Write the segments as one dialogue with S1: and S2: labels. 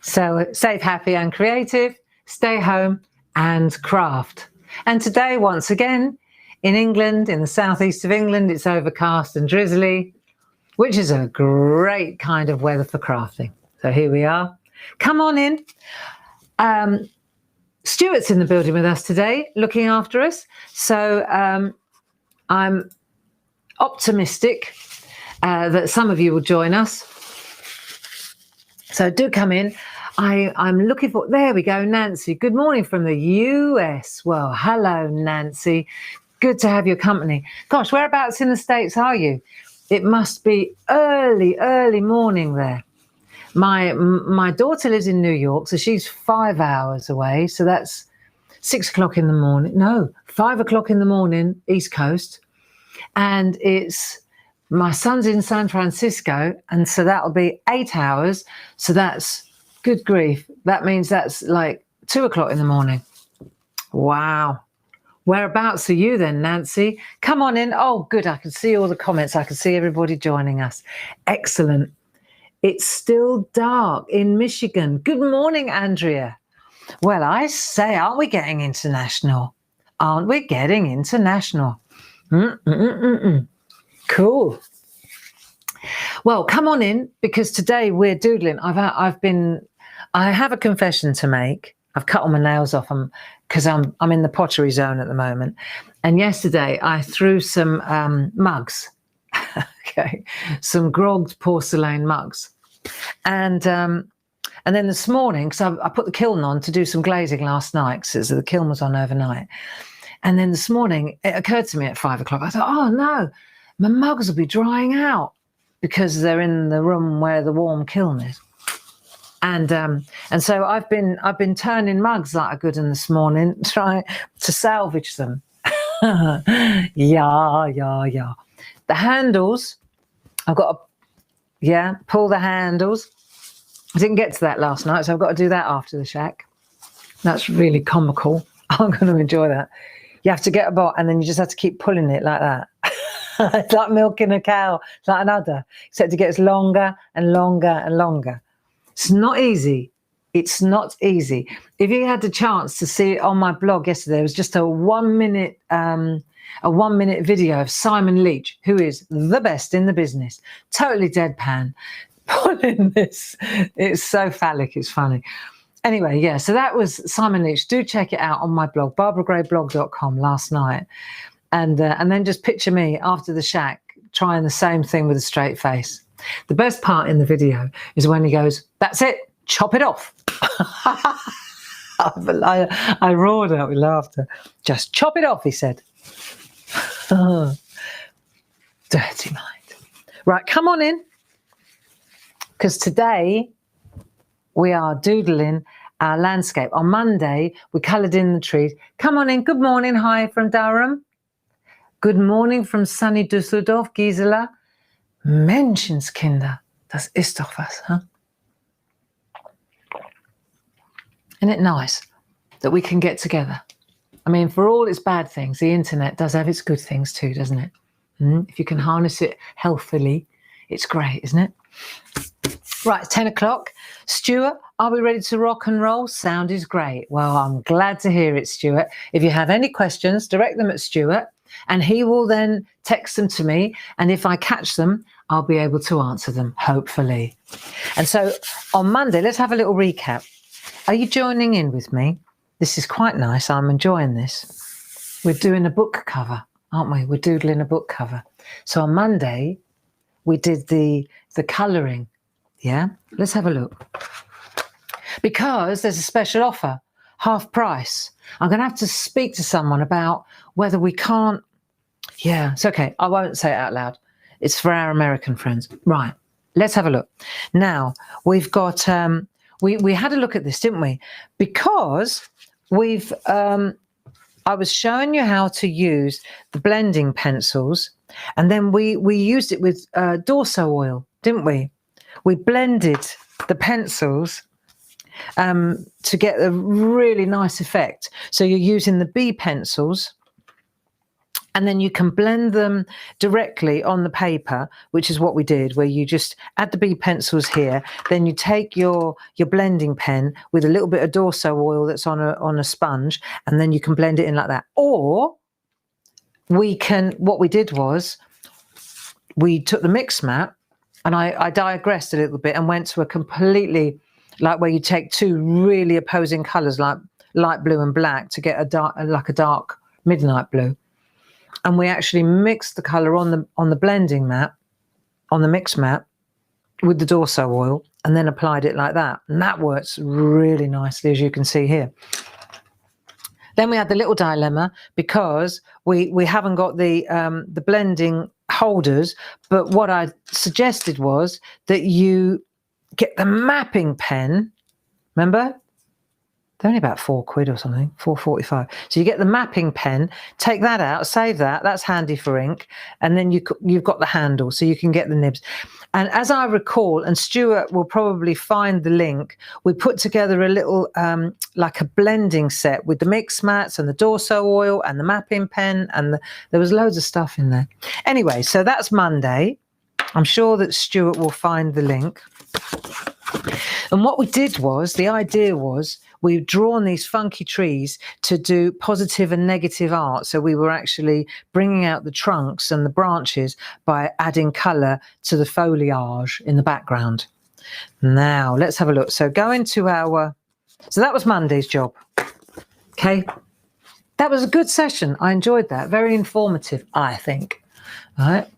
S1: So safe, happy and creative, stay home and craft. And today, once again, in England, in the southeast of England, it's overcast and drizzly, which is a great kind of weather for crafting. So here we are. Come on in. Stuart's in the building with us today, looking after us. So I'm optimistic that some of you will join us. So do come in. I'm looking for, there we go, Nancy. Good morning from the US. Well, hello, Nancy. Good to have your company. Gosh, whereabouts in the States are you? It must be early morning there. My daughter lives in New York, so she's 5 hours away. So that's 6 o'clock in the morning. No, 5 o'clock in the morning, East Coast. And my son's in San Francisco, and so that'll be 8 hours. So that's, good grief, that means that's like 2 o'clock in the morning. Wow. Whereabouts are you then, Nancy? Come on in. Oh, good. I can see all the comments. I can see everybody joining us. Excellent. It's still dark in Michigan. Good morning, Andrea. Well, I say, aren't we getting international? Aren't we getting international? Cool. Well, come on in, because today we're doodling. I have a confession to make. I've cut all my nails off because I'm in the pottery zone at the moment. And yesterday I threw some mugs, okay, some grogged porcelain mugs. And then this morning, because I put the kiln on to do some glazing last night, because the kiln was on overnight. And then this morning, it occurred to me at 5 o'clock. I thought, oh no, my mugs will be drying out because they're in the room where the warm kiln is. And so I've been turning mugs like a good one this morning, trying to salvage them. Yeah. The handles, I've got to, pull the handles. I didn't get to that last night, so I've got to do that after the shack. That's really comical. I'm going to enjoy that. You have to get a bot, and then you just have to keep pulling it like that. It's like milking a cow, it's like an udder, except it gets longer and longer and longer. It's not easy. It's not easy. If you had the chance to see it on my blog yesterday, it was just a 1 minute video of Simon Leach, who is the best in the business, totally deadpan, pulling this. It's so phallic, it's funny. Anyway, yeah, so that was Simon Leach. Do check it out on my blog, barbaragrayblog.com last night. And then just picture me after the shack trying the same thing with a straight face. The best part in the video is when he goes, that's it, chop it off. I roared out with laughter. Just chop it off, he said. Dirty mind. Right, come on in. Because today we are doodling our landscape. On Monday, we coloured in the trees. Come on in. Good morning. Hi from Durham. Good morning from sunny Düsseldorf, Gisela. Menschenskinder, das ist doch was, huh? Isn't it nice that we can get together? I mean, for all its bad things, the internet does have its good things too, doesn't it? If you can harness it healthily, it's great, isn't it? Right, it's 10 o'clock. Stuart, are we ready to rock and roll? Sound is great. Well, I'm glad to hear it, Stuart. If you have any questions, direct them at Stuart, and he will then text them to me. And if I catch them, I'll be able to answer them, hopefully. And so on Monday, let's have a little recap. Are you joining in with me? This is quite nice. I'm enjoying this. We're doing a book cover, aren't we? We're doodling a book cover. So on Monday, we did the colouring. Yeah, let's have a look. Because there's a special offer, half price. I'm going to have to speak to someone about whether we can't. Yeah, it's okay. I won't say it out loud. It's for our American friends. Right, let's have a look. Now, we've got, we had a look at this, didn't we? Because I was showing you how to use the blending pencils, and then we used it with Dorso oil, didn't we? We blended the pencils to get a really nice effect. So you're using the B pencils And then you can blend them directly on the paper, which is what we did, where you just add the B pencils here. Then you take your blending pen with a little bit of Dorso oil that's on a sponge, and then you can blend it in like that. Or what we did was we took the mix mat, and I digressed a little bit and went to a completely, like where you take two really opposing colors, like light blue and black, to get a dark midnight blue. And we actually mixed the color on the blending mat, on the mix mat, with the Dorso oil, and then applied it like that. And that works really nicely, as you can see here. Then we had the little dilemma, because we haven't got the blending holders, but what I suggested was that you get the mapping pen. Remember? They're only about £4 or something, £4.45. So you get the mapping pen, take that out, save that. That's handy for ink. And then you've got the handle, so you can get the nibs. And as I recall, and Stuart will probably find the link, we put together a little, like a blending set with the mix mats and the Dorso oil and the mapping pen, and there was loads of stuff in there. Anyway, so that's Monday. I'm sure that Stuart will find the link. And what we did was, the idea was, we've drawn these funky trees to do positive and negative art. So we were actually bringing out the trunks and the branches by adding colour to the foliage in the background. Now, let's have a look. So go into so that was Monday's job. Okay. That was a good session. I enjoyed that. Very informative, I think. All right.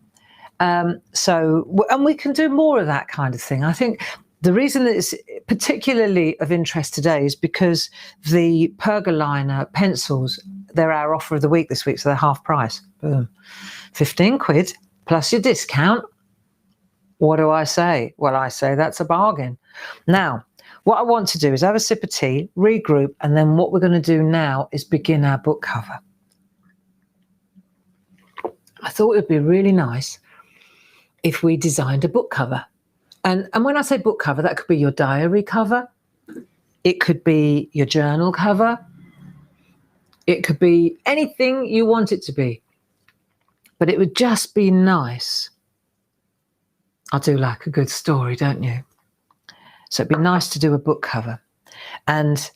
S1: And we can do more of that kind of thing. I think the reason that it's particularly of interest today is because the Pergoliner pencils, they're our offer of the week this week, so they're half price. Boom. £15 plus your discount. What do I say? Well, I say that's a bargain. Now, what I want to do is have a sip of tea, regroup, and then what we're going to do now is begin our book cover. I thought it would be really nice if we designed a book cover. And when I say book cover, that could be your diary cover. It could be your journal cover. It could be anything you want it to be. But it would just be nice. I do like a good story, don't you? So it'd be nice to do a book cover and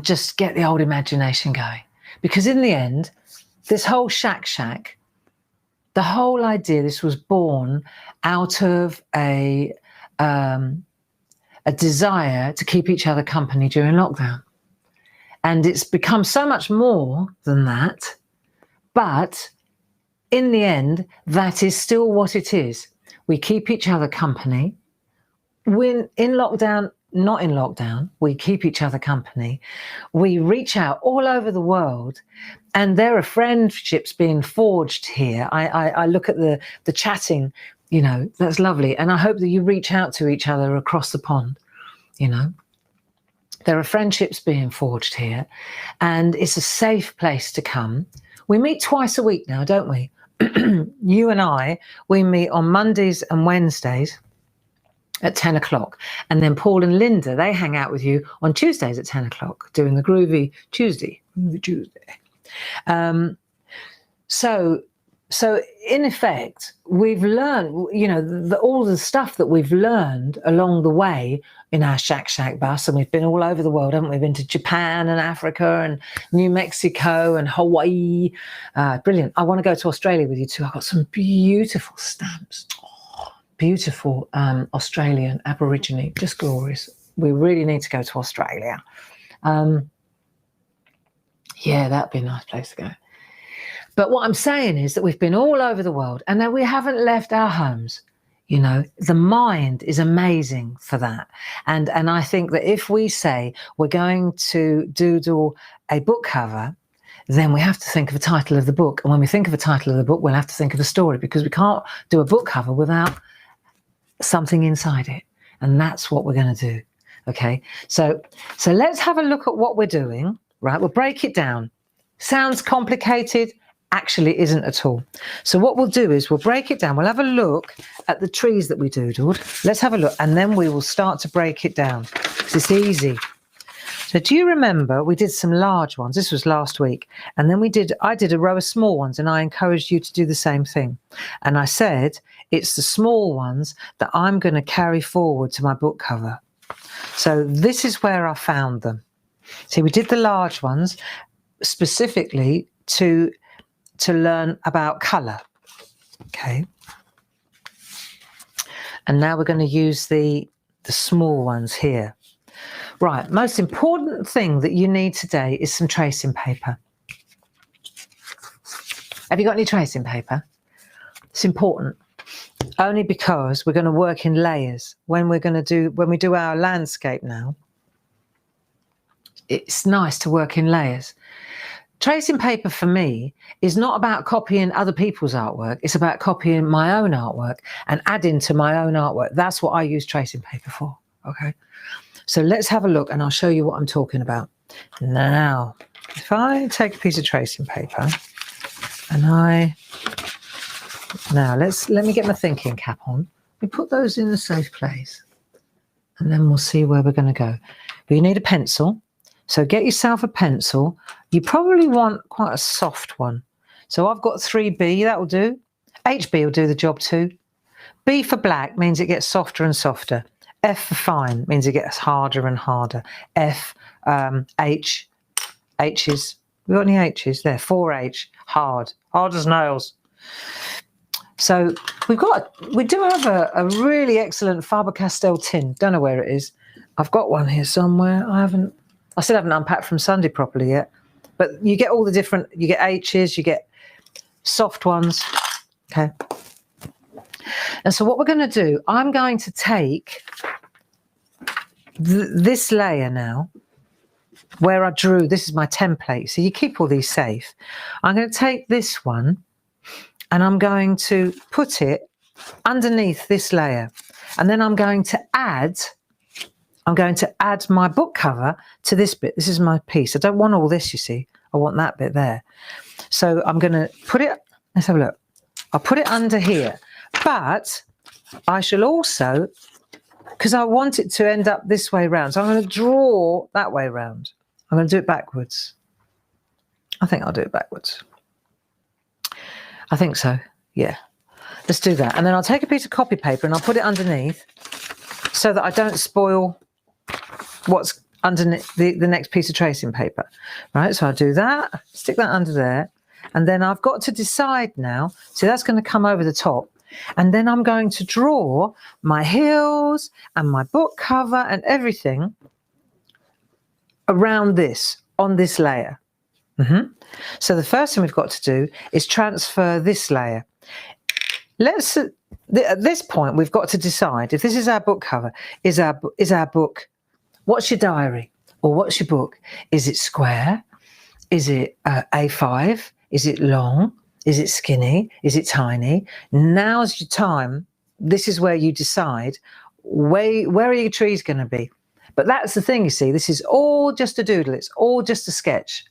S1: just get the old imagination going. Because in the end, this whole shack, the whole idea, this was born out of a desire to keep each other company during lockdown. And it's become so much more than that. But in the end, that is still what it is. We keep each other company. When in lockdown, not in lockdown, we keep each other company. We reach out all over the world, and there are friendships being forged here. I look at the chatting, you know, that's lovely. And I hope that you reach out to each other across the pond, you know. There are friendships being forged here, and it's a safe place to come. We meet twice a week now, don't we? You and I, we meet on Mondays and Wednesdays at 10 o'clock. And then Paul and Linda, they hang out with you on Tuesdays at 10 o'clock, doing the Groovy Tuesday. So in effect, we've learned, you know, all the stuff that we've learned along the way in our Shack bus, and we've been all over the world, haven't we? We've been to Japan and Africa and New Mexico and Hawaii. Brilliant. I want to go to Australia with you too. I've got some beautiful stamps. Beautiful Australian Aborigine, just glorious. We really need to go to Australia. Yeah, that'd be a nice place to go. But what I'm saying is that we've been all over the world and that we haven't left our homes. You know, the mind is amazing for that. And I think that if we say we're going to doodle a book cover, then we have to think of a title of the book. And when we think of a title of the book, we'll have to think of a story, because we can't do a book cover without something inside it. And that's what we're going to do. Okay, so let's have a look at what we're doing. Right, we'll break it down. Sounds complicated, actually isn't at all. So what we'll do is we'll break it down. We'll have a look at the trees that we doodled. Let's have a look, and then we will start to break it down. It's easy. So do you remember we did some large ones? This was last week. And then I did a row of small ones, and I encouraged you to do the same thing. And I said, it's the small ones that I'm going to carry forward to my book cover. So this is where I found them. See, we did the large ones specifically to learn about colour. Okay. And now we're going to use the small ones here. Right, most important thing that you need today is some tracing paper. Have you got any tracing paper? It's important, only because we're going to work in layers. When we do our landscape now, it's nice to work in layers. Tracing paper for me is not about copying other people's artwork. It's about copying my own artwork and adding to my own artwork. That's what I use tracing paper for, okay? So let's have a look and I'll show you what I'm talking about. Now, if I take a piece of tracing paper and let me get my thinking cap on. We put those in a safe place and then we'll see where we're going to go. But you need a pencil. So get yourself a pencil. You probably want quite a soft one. So I've got 3B, that will do. HB will do the job too. B for black means it gets softer and softer. F for fine means it gets harder and harder. F, H, H's. We got any H's there? 4H, hard as nails. So we do have a really excellent Faber-Castell tin. Don't know where it is. I've got one here somewhere. I still haven't unpacked from Sunday properly yet. But you get all the different, you get H's, you get soft ones. Okay. And so what we're going to do, I'm going to take this layer now, where I drew, this is my template. So you keep all these safe. I'm going to take this one and I'm going to put it underneath this layer. And then I'm going to add my book cover to this bit. This is my piece. I don't want all this, you see. I want that bit there. So I'm going to put it, let's have a look. I'll put it under here. But I shall also, because I want it to end up this way round, so I'm going to draw that way round. I'm going to do it backwards. I think I'll do it backwards. I think so, yeah. Let's do that. And then I'll take a piece of copy paper and I'll put it underneath so that I don't spoil what's underneath the next piece of tracing paper. Right, so I'll do that, stick that under there. And then I've got to decide now, so that's going to come over the top. And then I'm going to draw my hills and my book cover and everything around this, on this layer. So the first thing we've got to do is transfer this layer. At this point, we've got to decide if this is our book cover, is our book, what's your diary or what's your book? Is it square? Is it A5? Is it long? Is it skinny? Is it tiny? Now's your time. This is where you decide where are your trees going to be. But that's the thing, you see, this is all just a doodle. It's all just a sketch.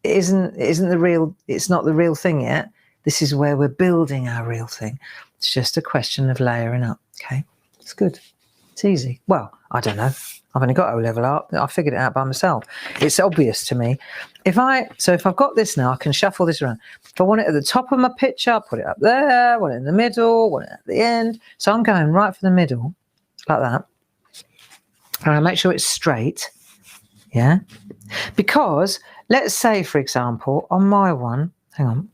S1: It's not the real thing yet. This is where we're building our real thing. It's just a question of layering up. Okay, it's good. It's easy. Well, I don't know. I've only got O-level art. I figured it out by myself. It's obvious to me. So if I've got this now, I can shuffle this around. If I want it at the top of my picture, I'll put it up there. I want it in the middle. I want it at the end. So I'm going right for the middle, like that. And I make sure it's straight. Yeah. Because let's say, for example, on my one, hang on,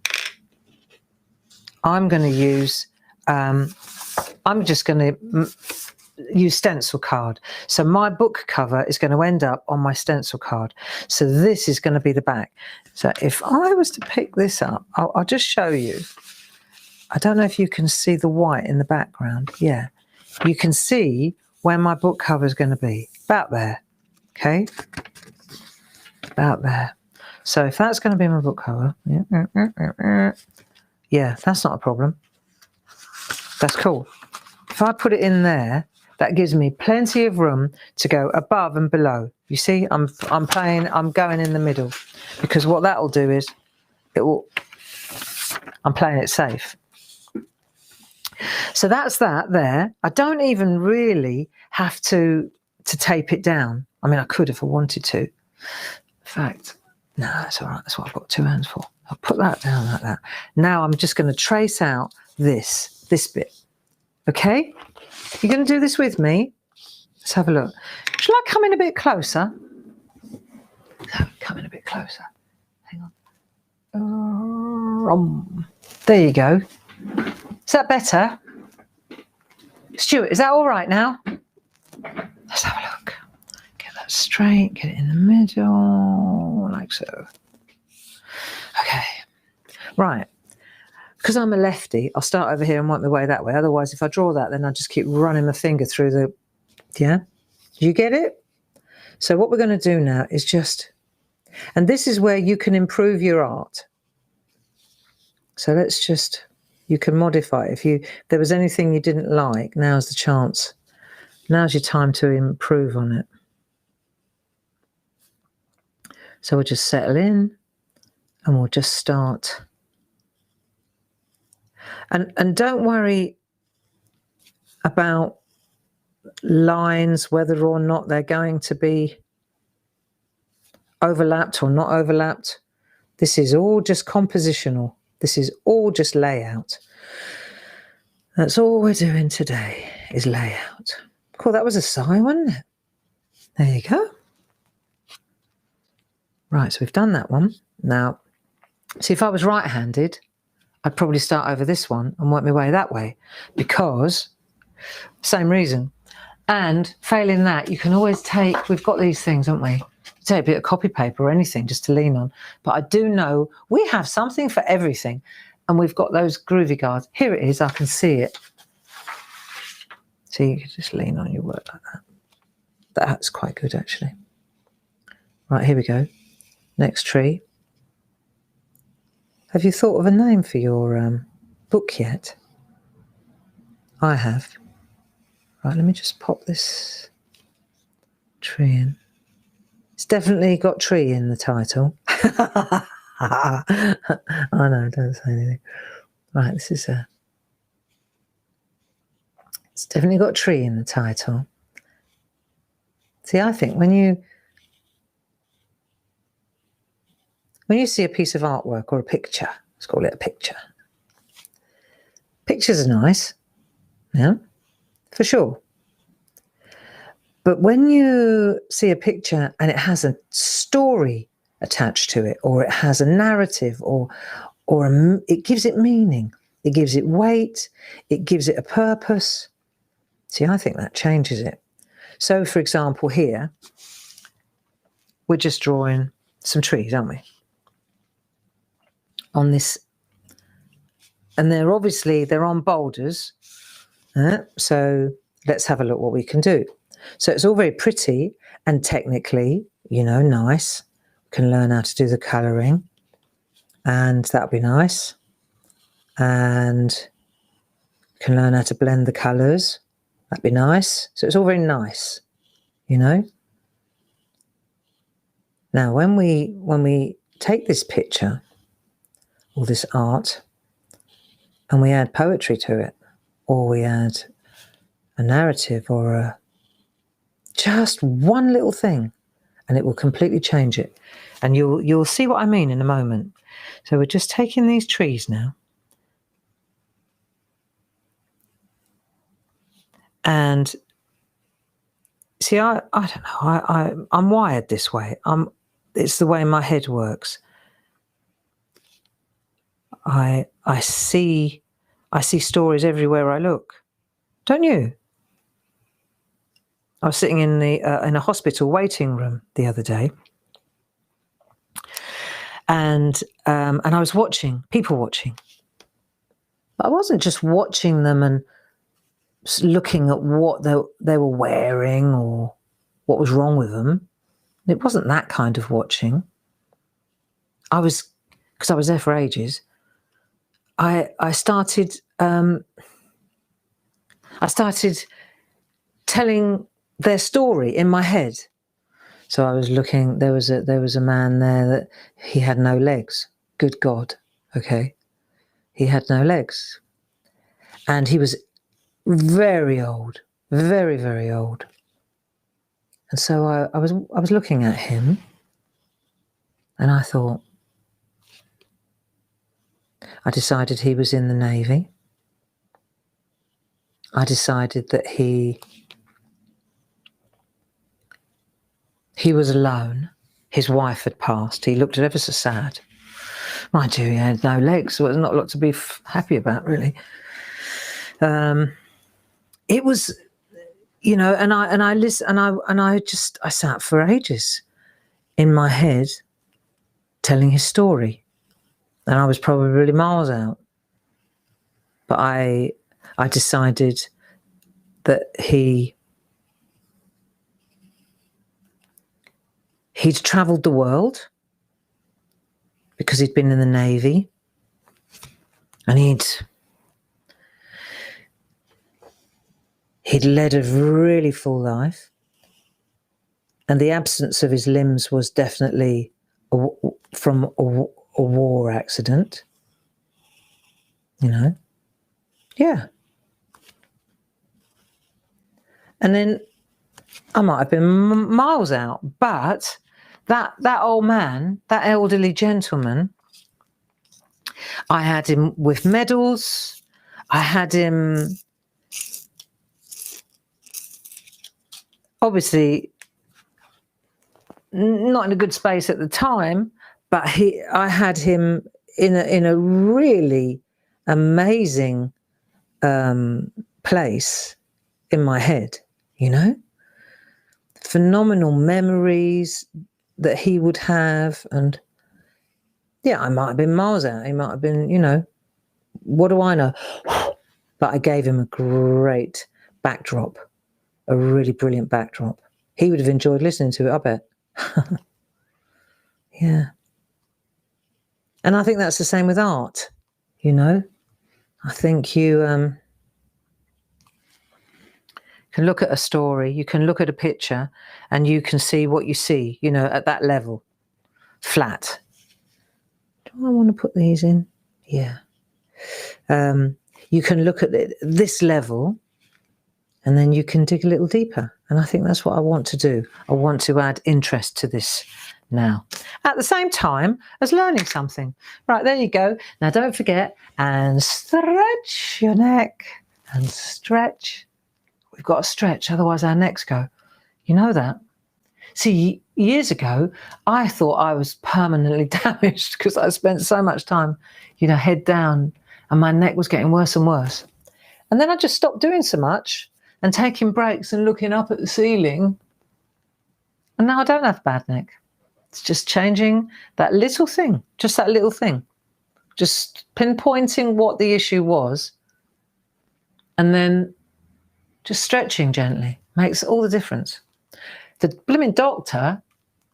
S1: I'm going to use, I'm just going to use stencil card. So my book cover is going to end up on my stencil card. So this is going to be the back. So if I was to pick this up, I'll just show you. I don't know if you can see the white in the background. Yeah, you can see where my book cover is going to be. About there. Okay. About there. So if that's going to be my book cover, yeah, that's not a problem. That's cool. If I put it in there, that gives me plenty of room to go above and below. You see, I'm going in the middle, because what that'll do is I'm playing it safe. So that's that there. I don't even really have to tape it down. I mean, I could if I wanted to. In fact, no, that's all right. That's what I've got 2 hands for. I'll put that down like that. Now I'm just going to trace out this bit. Okay? You're going to do this with me? Let's have a look. Shall I come in a bit closer? Come in a bit closer. Hang on. There you go. Is that better? Stuart, is that all right now? Let's have a look. Get that straight, get it in the middle, like so. Okay. Right. Because I'm a lefty, I'll start over here and work my way that way. Otherwise, if I draw that, then I just keep running my finger through the... Yeah? You get it? So what we're going to do now is just... And this is where you can improve your art. So let's just... You can modify it. If there was anything you didn't like, now's the chance. Now's your time to improve on it. So we'll just settle in and we'll just start... And don't worry about lines, whether or not they're going to be overlapped or not overlapped. This is all just compositional. This is all just layout. That's all we're doing today is layout. Cool, that was a sigh, wasn't it? There you go. Right, so we've done that one. Now, see, if I was right-handed, I'd probably start over this one and work my way that way because, same reason. And failing that, you can always take, we've got these things, haven't we? Take a bit of copy paper or anything just to lean on. But I do know we have something for everything. And we've got those groovy guards. Here it is, I can see it. So you can just lean on your work like that. That's quite good, actually. Right, here we go. Next tree. Have you thought of a name for your book yet? I have. Right, let me just pop this tree in. It's definitely got tree in the title. I know, don't say anything. Right, this is it's definitely got tree in the title. See, I think when you see a piece of artwork or a picture, let's call it a picture. Pictures are nice, yeah, for sure. But when you see a picture and it has a story attached to it, or it has a narrative, or it gives it meaning, it gives it weight, it gives it a purpose. See, I think that changes it. So, for example, here, we're just drawing some trees, aren't we? On this, and they're on boulders. So let's have a look what we can do. So it's all very pretty and technically, nice. We can learn how to do the colouring, and that'll be nice. And we can learn how to blend the colours. That'd be nice. So it's all very nice, Now, when we take this picture or this art and we add poetry to it, or we add a narrative or just one little thing, and it will completely change it. And you'll see what I mean in a moment. So we're just taking these trees now. And see, I don't know, I'm wired this way. It's the way my head works. I see stories everywhere I look. Don't you? I was sitting in a hospital waiting room the other day, and I was watching people watching. But I wasn't just watching them and looking at what they were wearing or what was wrong with them. It wasn't that kind of watching. Because I was there for ages. I started telling their story in my head. So I was looking. There was a man there that he had no legs. Good God, okay, he had no legs, and he was very old, very, very old. And so I was looking at him, And I thought, I decided he was in the Navy. I decided that he was alone. His wife had passed. He looked ever so sad. Mind you, he had no legs, so there's not a lot to be happy about, really. It was, you know, and I listened, and I sat for ages in my head telling his story, and I was probably really miles out. But I decided that he'd travelled the world because he'd been in the Navy, and he'd led a really full life, and the absence of his limbs was definitely from a war accident, you know. Yeah. And then I might have been miles out, but that old man, that elderly gentleman, I had him with medals. I had him, obviously, not in a good space at the time, but I had him in a really amazing place in my head, you know. Phenomenal memories that he would have, and yeah, I might have been miles out. He might have been, you know, what do I know? But I gave him a great backdrop, a really brilliant backdrop. He would have enjoyed listening to it, I bet. Yeah. And I think that's the same with art, you know. I think you can look at a story, you can look at a picture, and you can see what you see, you know, at that level, flat. Do I want to put these in? Yeah. You can look at this level, and then you can dig a little deeper. And I think that's what I want to do. I want to add interest to this now, at the same time as learning something. Right, there you go. Now don't forget, and stretch your neck, and stretch. We've got to stretch, otherwise our necks go. You know that? See, years ago, I thought I was permanently damaged because I spent so much time, you know, head down, and my neck was getting worse and worse. And then I just stopped doing so much and taking breaks and looking up at the ceiling. And now I don't have a bad neck. It's just changing that little thing, just that little thing. Just pinpointing what the issue was, and then just stretching gently makes all the difference. The blooming doctor,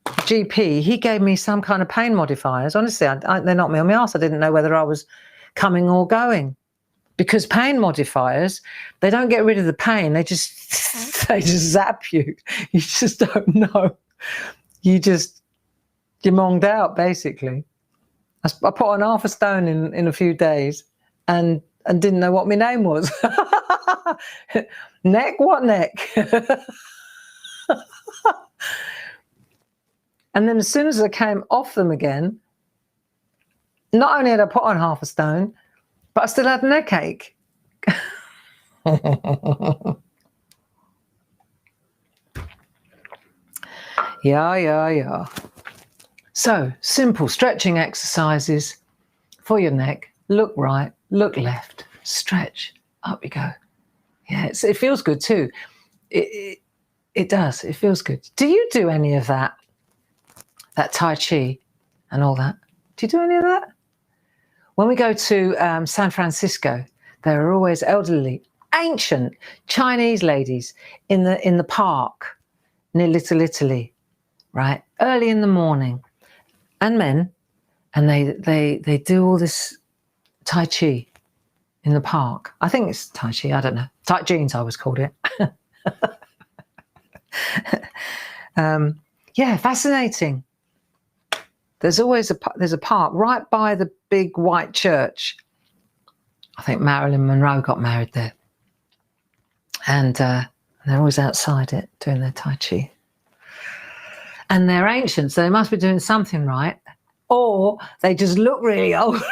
S1: GP, he gave me some kind of pain modifiers. Honestly, they knocked me on my arse. I didn't know whether I was coming or going, because pain modifiers, they don't get rid of the pain. They just zap you. You just don't know. You're monged out, basically. I put on half a stone in a few days, and didn't know what my name was. Neck? What neck? And then as soon as I came off them again, not only had I put on half a stone, but I still had neck ache. Yeah. So, simple stretching exercises for your neck. Look right, look left, stretch, up you go. Yeah, it feels good too. It does, it feels good. Do you do any of that? That Tai Chi and all that? Do you do any of that? When we go to San Francisco, there are always elderly, ancient Chinese ladies in the park near Little Italy, right? Early in the morning, and men, and they do all this Tai Chi in the park. I think it's Tai Chi, I don't know. Tight jeans, I always called it. Yeah, fascinating. There's always there's a park right by the big white church. I think Marilyn Monroe got married there. And they're always outside it doing their Tai Chi. And they're ancient, so they must be doing something right. Or they just look really old.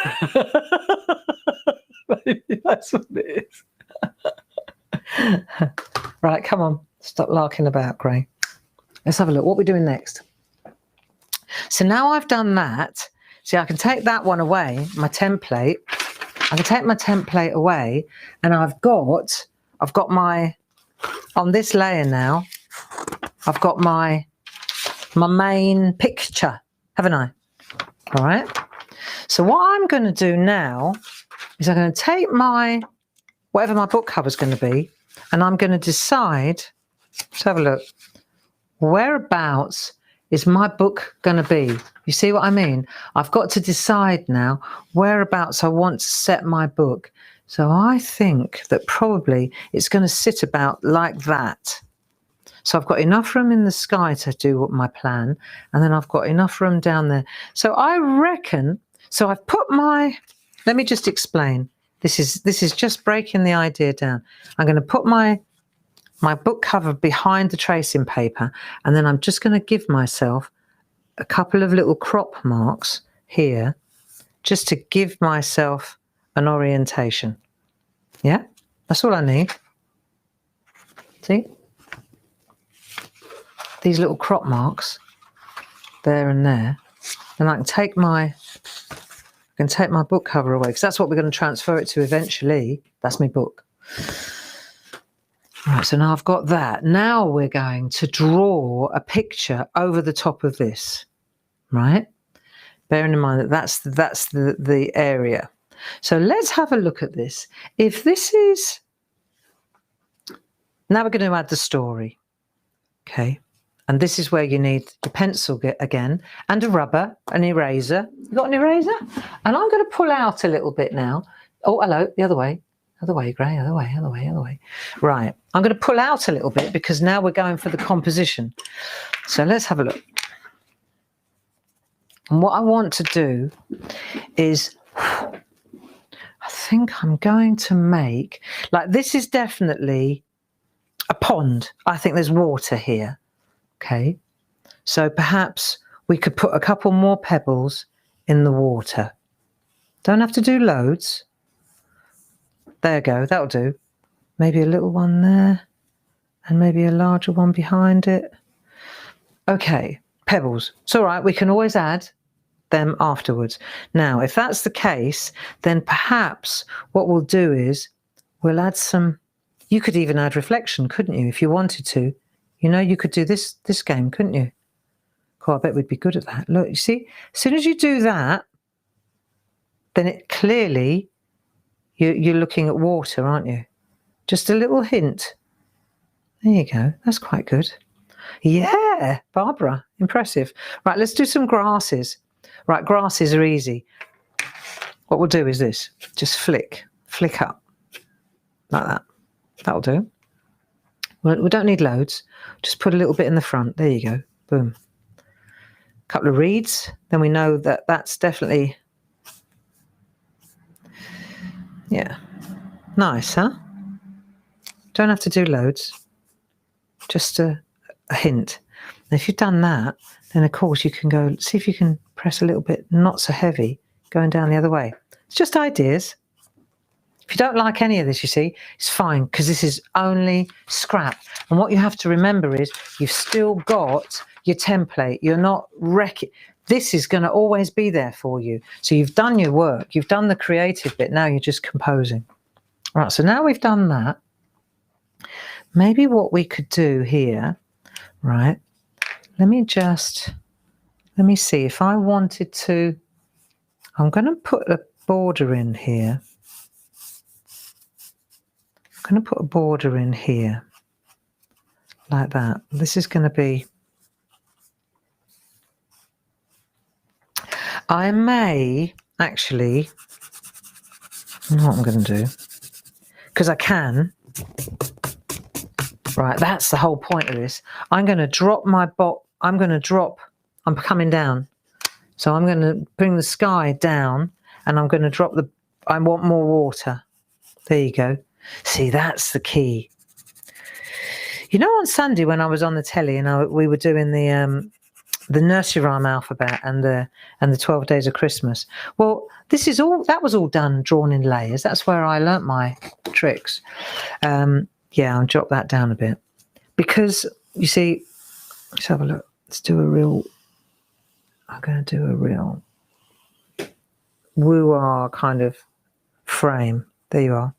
S1: Maybe that's what it is. Right, come on. Stop larking about, Gray. Let's have a look. What are we doing next? So now I've done that. See, I can take that one away, my template. I can take my template away, and I've got my, on this layer now, I've got my main picture, haven't I? All right. So what I'm going to do now is I'm going to take my, whatever my book cover is going to be, and I'm going to decide, let's have a look, whereabouts is my book going to be? You see what I mean? I've got to decide now whereabouts I want to set my book. So I think that probably it's going to sit about like that. So I've got enough room in the sky to do my plan, and then I've got enough room down there. So I reckon, so I've put my, let me just explain. This is just breaking the idea down. I'm going to put my book cover behind the tracing paper, and then I'm just going to give myself a couple of little crop marks here just to give myself an orientation. Yeah, that's all I need. See? These little crop marks there and there. Then I can take my book cover away, because that's what we're going to transfer it to eventually. That's my book. Right, so now I've got that. Now we're going to draw a picture over the top of this, right? Bearing in mind that that's the area. So let's have a look at this. If this is, now we're going to add the story, okay? And this is where you need the pencil again, and a rubber, an eraser. You got an eraser? And I'm going to pull out a little bit now. Oh, hello, the other way. Other way, Gray, other way, other way, other way. Right, I'm going to pull out a little bit because now we're going for the composition. So let's have a look. And what I want to do is, I think I'm going to make, like, this is definitely a pond. I think there's water here. Okay, so perhaps we could put a couple more pebbles in the water. Don't have to do loads. There you go, that'll do. Maybe a little one there, and maybe a larger one behind it. Okay, pebbles. It's all right, we can always add them afterwards. Now, if that's the case, then perhaps what we'll do is we'll add some, you could even add reflection, couldn't you, if you wanted to? You know, you could do this game, couldn't you? Cool, I bet we'd be good at that. Look, you see, as soon as you do that, then it clearly, you're looking at water, aren't you? Just a little hint. There you go. That's quite good. Yeah, Barbara, impressive. Right, let's do some grasses. Right, grasses are easy. What we'll do is this. Just flick up like that. That'll do. We don't need loads. Just put a little bit in the front. There you go. Boom. A couple of reeds. Then we know that that's definitely, yeah. Nice, huh? Don't have to do loads. Just a hint. And if you've done that, then of course you can go, see if you can press a little bit, not so heavy, going down the other way. It's just ideas. If you don't like any of this, you see, it's fine, because this is only scrap. And what you have to remember is you've still got your template. You're not wrecking. This is going to always be there for you. So you've done your work. You've done the creative bit. Now you're just composing. All right, so now we've done that. Maybe what we could do here, right, let me see if I wanted to, I'm going to put a border in here. I'm going to put a border in here like that. This is going to be, I may actually, I know what I'm going to do, because I can. Right, that's the whole point of this. I'm going to drop I'm coming down. So I'm going to bring the sky down, and I'm going to drop I want more water. There you go. See, that's the key. You know, on Sunday when I was on the telly and we were doing the the nursery rhyme alphabet and the 12 days of Christmas. Well, that was all done, drawn in layers. That's where I learnt my tricks. Yeah, I'll jot that down a bit. Because, you see, let's have a look. I'm going to do a real woo-ah kind of frame. There you are.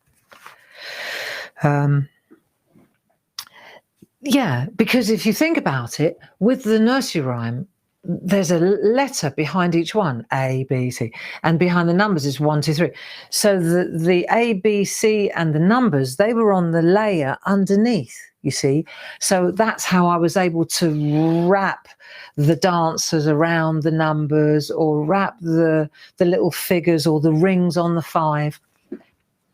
S1: Yeah, because if you think about it, with the nursery rhyme, there's a letter behind each one, A, B, C, and behind the numbers is 1, 2, 3. So the A, B, C and the numbers, they were on the layer underneath, you see. So that's how I was able to wrap the dancers around the numbers, or wrap the little figures or the rings on the 5.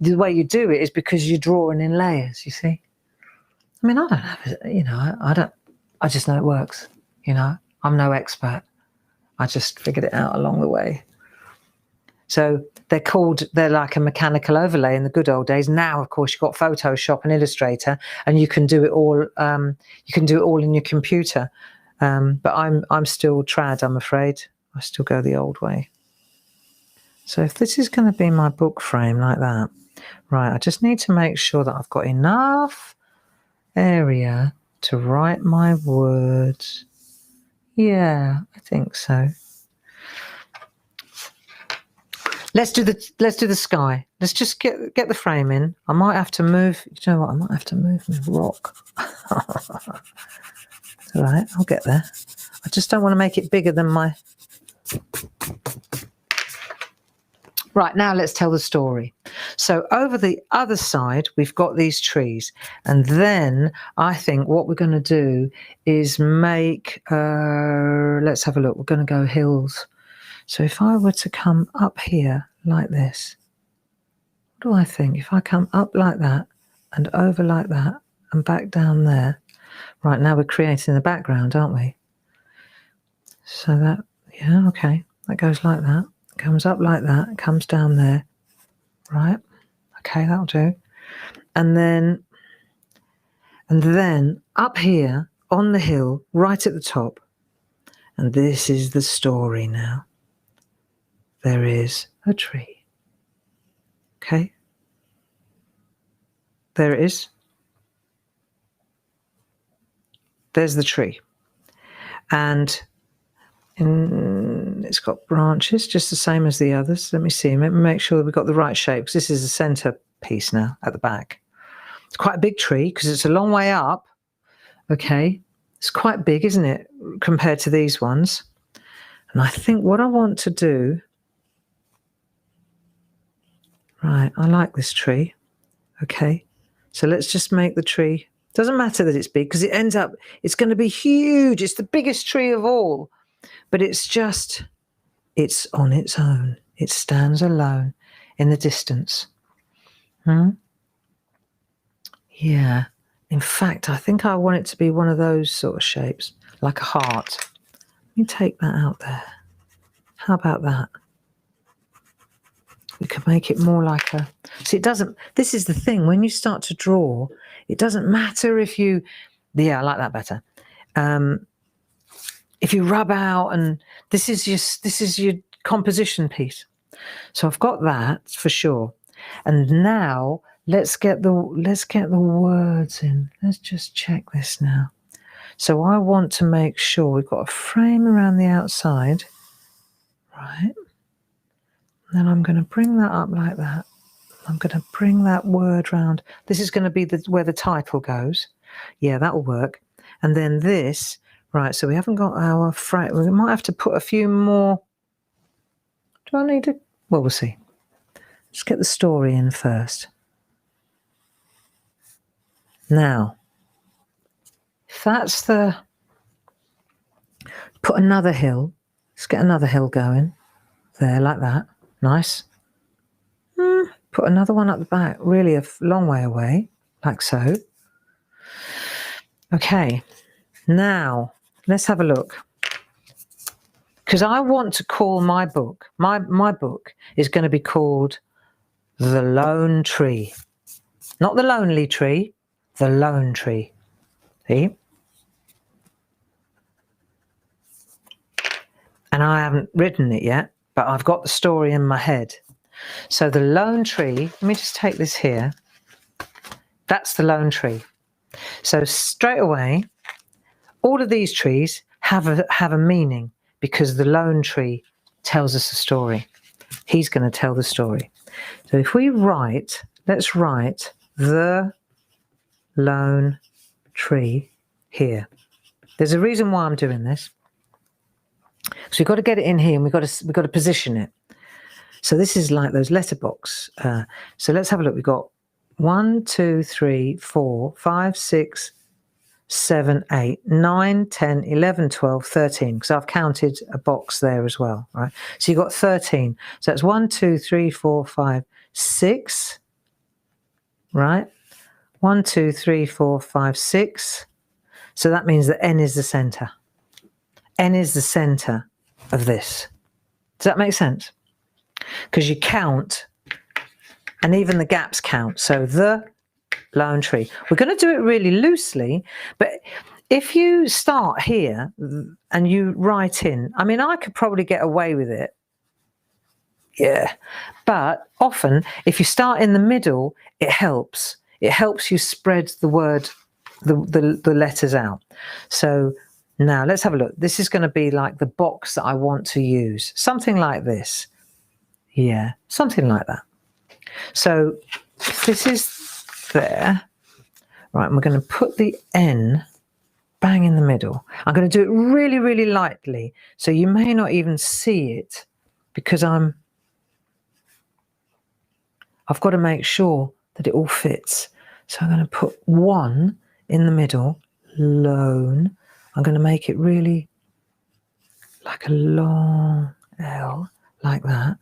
S1: The way you do it is because you're drawing in layers, you see. I mean, I don't have it, you know, I just know it works, you know. I'm no expert. I just figured it out along the way. So they're like a mechanical overlay in the good old days. Now, of course, you've got Photoshop and Illustrator, and you can do it all. You can do it all in your computer. But I'm still trad, I'm afraid. I still go the old way. So if this is going to be my book frame like that, right, I just need to make sure that I've got enough area to write my words. Yeah, I think so. Let's do the sky. Let's just get the frame in. I might have to move. You know what? I might have to move my rock. It's all right. I'll get there. I just don't want to make it bigger than my. Right, now let's tell the story. So over the other side, we've got these trees. And then I think what we're going to do is make, let's have a look. We're going to go hills. So if I were to come up here like this, what do I think? If I come up like that and over like that and back down there. Right, now we're creating the background, aren't we? So that, yeah, okay. That goes like that. Comes up like that, comes down there, right? Okay, that'll do. And then up here on the hill, right at the top, and this is the story now. There is a tree. Okay? There it is. There's the tree. And it's got branches just the same as the others. Let me see. Let me make sure we've got the right shape, because this is the center piece now at the back. It's quite a big tree because it's a long way up. Okay. It's quite big, isn't it, compared to these ones? And I think what I want to do. Right. I like this tree. Okay. So let's just make the tree. Doesn't matter that it's big, because it's going to be huge. It's the biggest tree of all. But it's on its own. It stands alone in the distance. Yeah. In fact, I think I want it to be one of those sort of shapes, like a heart. Let me take that out there. How about that? We could make it more like a... See, this is the thing. When you start to draw, it doesn't matter if you... Yeah, I like that better. If you rub out, and this is your composition piece. So I've got that for sure. And now let's get the words in. Let's just check this now. So I want to make sure we've got a frame around the outside, right? And then I'm going to bring that up like that. I'm going to bring that word round. This is going to be where the title goes. Yeah, that will work. And then this. Right, so we haven't got our frame. We might have to put a few more. Do I need to? Well, we'll see. Let's get the story in first. Now, if that's the... Put another hill. Let's get another hill going. There, like that. Nice. Put another one up the back. Really a long way away. Like so. Okay. Now... Let's have a look, because I want to call my book, my book is going to be called The Lone Tree. Not The Lonely Tree, The Lone Tree. See? and I haven't written it yet, but I've got the story in my head. So the lone tree, let me just take this here. That's the lone tree. So straight away, all of these trees have a meaning because the lone tree tells us a story. He's going to tell the story. So if we write, let's write the lone tree here. There's a reason why I'm doing this. So we've got to get it in here and we've got to position it. So this is like those letterbox. So let's have a look. We've got 1, 2, 3, 4, 5, 6, 7, 8, 9, 10, 11, 12, 13. Because I've counted a box there as well, right? So you've got 13. So that's 1, 2, 3, 4, 5, 6, right? 1, 2, 3, 4, 5, 6. So that means that N is the center. N is the center of this. Does that make sense? Because you count, and even the gaps count. So the lone tree. We're going to do it really loosely, but if you start here and you write in, I mean, I could probably get away with it. Yeah. But often, if you start in the middle, it helps. It helps you spread the word, the letters out. So now let's have a look. This is going to be like the box that I want to use. Something like this. Yeah, something like that. So this is there. Right, and we're going to put the N bang in the middle. I'm going to do it really, really lightly. So you may not even see it because I've got to make sure that it all fits. So I'm going to put 1 in the middle, lone. I'm going to make it really like a long L, like that.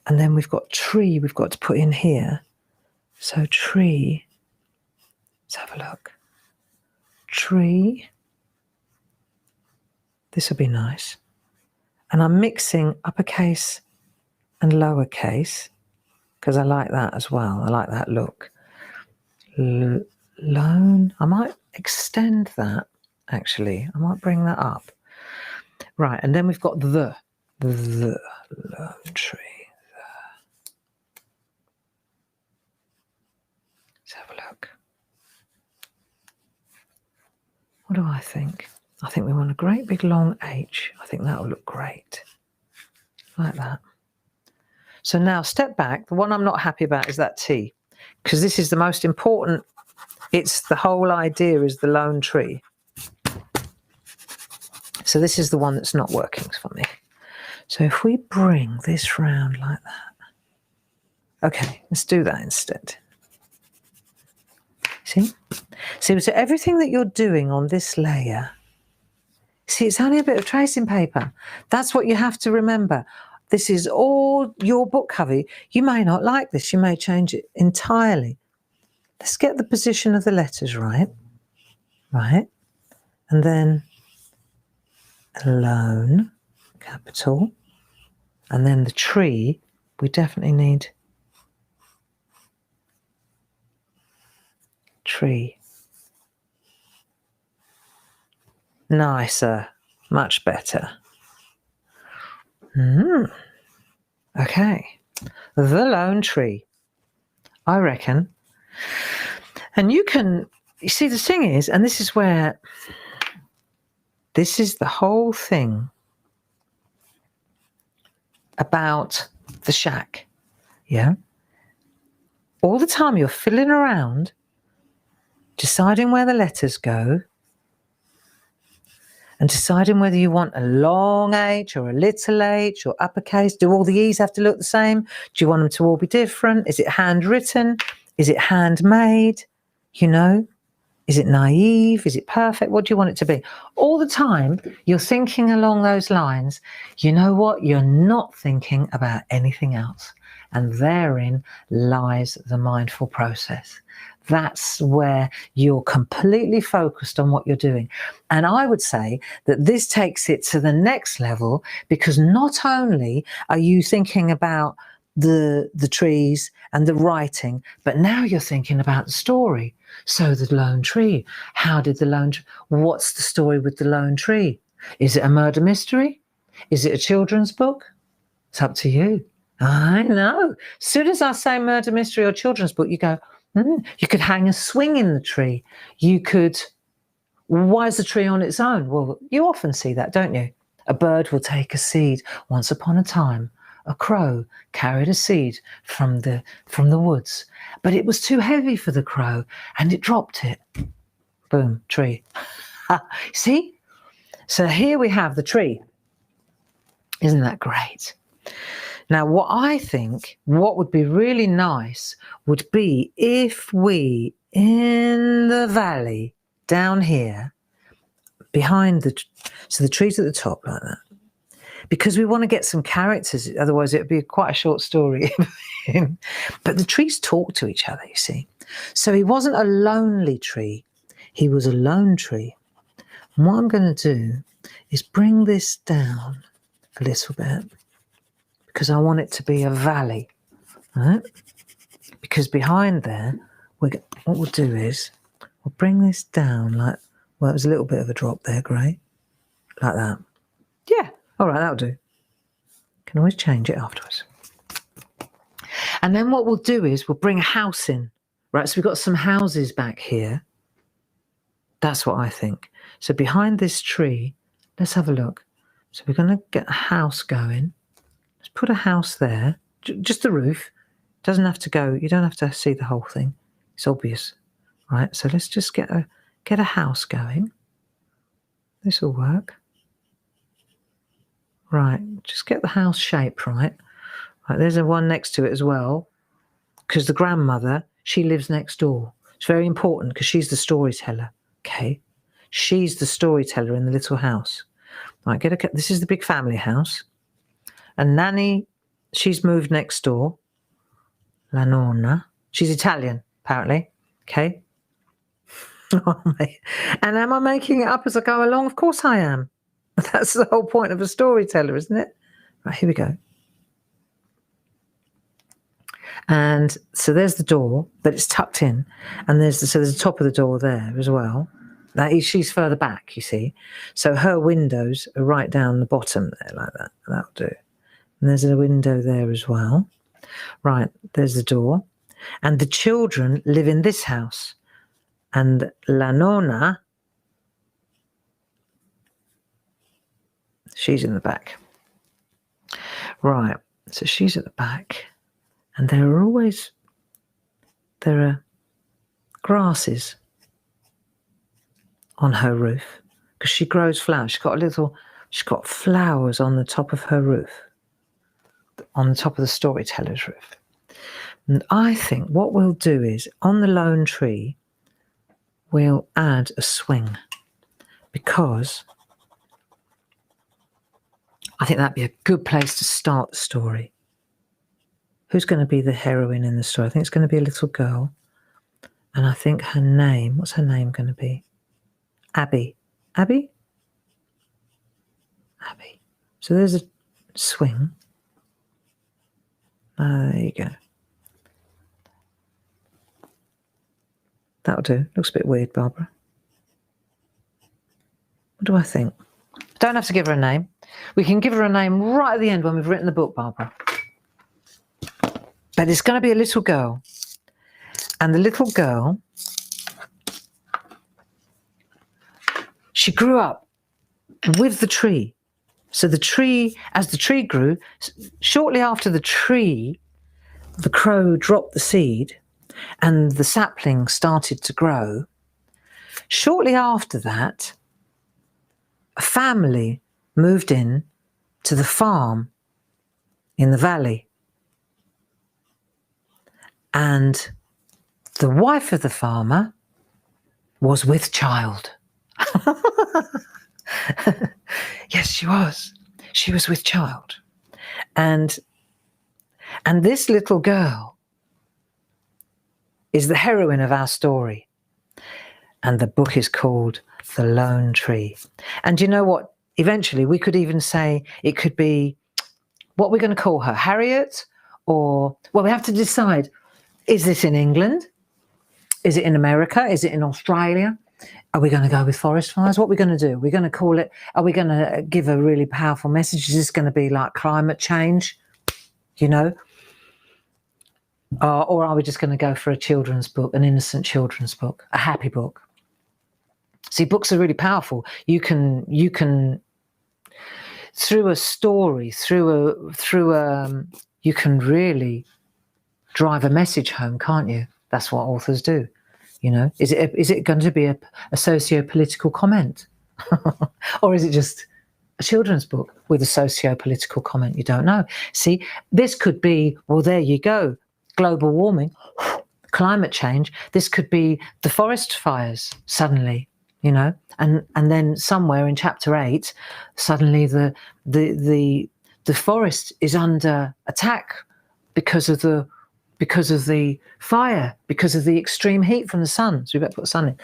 S1: And then we've got tree we've got to put in here. So tree, let's have a look. Tree. This will be nice. And I'm mixing uppercase and lowercase because I like that as well. I like that look. Lone. I might extend that, actually. I might bring that up. Right, and then we've got the lone tree. Let's have a look. What do I think? I think we want a great big long H. I think that will look great. Like that. So now step back. The one I'm not happy about is that T, because this is the most important. It's the whole idea is the lone tree. So this is the one that's not working for me. So if we bring this round like that. Okay, let's do that instead. See? So everything that you're doing on this layer, see, it's only a bit of tracing paper. That's what you have to remember. This is all your book cover. You may not like this. You may change it entirely. Let's get the position of the letters right. Right. And then lone, capital. And then the tree, we definitely need tree. Nicer, much better. Okay, the lone tree, I reckon. And you see, the thing is, and this is where, this is the whole thing about the shack, yeah? All the time you're fiddling around, deciding where the letters go, and deciding whether you want a long H or a little h or uppercase. Do all the E's have to look the same? Do you want them to all be different? Is it handwritten? Is it handmade? You know, is it naive? Is it perfect? What do you want it to be? All the time you're thinking along those lines. You know what? You're not thinking about anything else. And therein lies the mindful process. That's where you're completely focused on what you're doing. And I would say that this takes it to the next level, because not only are you thinking about the trees and the writing, but now you're thinking about the story. So the lone tree, how did the lone tree, what's the story with the lone tree? Is it a murder mystery? Is it a children's book? It's up to you. I know. As soon as I say murder mystery or children's book, you go, you could hang a swing in the tree. You could, why is the tree on its own? Well, you often see that, don't you? A bird will take a seed. Once upon a time, a crow carried a seed from the woods, but it was too heavy for the crow and it dropped it. Boom, tree. See? So here we have the tree. Isn't that great? Now, what I think, what would be really nice would be if we, in the valley down here, behind the tree's at the top like that, because we want to get some characters, otherwise it would be quite a short story. But the trees talk to each other, you see. So he wasn't a lonely tree, he was a lone tree. And what I'm going to do is bring this down a little bit, because I want it to be a valley, right? Because behind there, what we'll do is we'll bring this down like, well, it was a little bit of a drop there, great, like that. Yeah, all right, that'll do. Can always change it afterwards. And then what we'll do is we'll bring a house in, right? So we've got some houses back here. That's what I think. So behind this tree, let's have a look. So we're going to get a house going. Let's put a house there, just the roof. Doesn't have to go, you don't have to see the whole thing. It's obvious, right? So let's just get a house going. This will work. Right, just get the house shape right. Right, there's a one next to it as well, because the grandmother, she lives next door. It's very important because she's the storyteller, okay? She's the storyteller in the little house. Right, this is the big family house. And Nanny, she's moved next door. La nonna. She's Italian, apparently, okay? And am I making it up as I go along? Of course I am. That's the whole point of a storyteller, isn't it? Right, here we go. And so there's the door, but it's tucked in. And there's the top of the door there as well. She's further back, you see. So her windows are right down the bottom there, like that. That'll do. And there's a window there as well. Right, there's the door. And the children live in this house. And La Nonna, she's in the back. Right, so she's at the back. And there are grasses on her roof because she grows flowers. She's got flowers on the top of her roof, on the top of the storyteller's roof. And I think what we'll do is on the lone tree, we'll add a swing, because I think that'd be a good place to start the story. Who's going to be the heroine in the story? I think it's going to be a little girl. And I think her name, what's her name going to be? Abby. Abby? Abby. So there's a swing. There you go. That'll do. Looks a bit weird, Barbara. What do I think? Don't have to give her a name. We can give her a name right at the end when we've written the book, Barbara. But it's going to be a little girl. And the little girl, she grew up with the tree. So the tree, as the tree grew, shortly after the crow dropped the seed and the sapling started to grow. Shortly after that, a family moved in to the farm in the valley. And the wife of the farmer was with child. Yes, she was. She was with child. And this little girl is the heroine of our story. And the book is called The Lone Tree. And you know what? Eventually, we could even say it could be, what we're going to call her, Harriet? Or, well, we have to decide. Is this in England? Is it in America? Is it in Australia? Are we going to go with forest fires? What are we going to do? Are we going to call it? Are we going to give a really powerful message? Is this going to be like climate change? You know? Or are we just going to go for a children's book, an innocent children's book, a happy book? See, books are really powerful. You can through a story, you can really drive a message home, can't you? That's what authors do. You know, is it going to be a socio-political comment, or is it just a children's book with a socio-political comment? You don't know. See, this could be, well, there you go, global warming, climate change. This could be the forest fires suddenly, you know, and then somewhere in chapter 8, suddenly the forest is under attack because of the fire, because of the extreme heat from the sun. So we better put the sun in.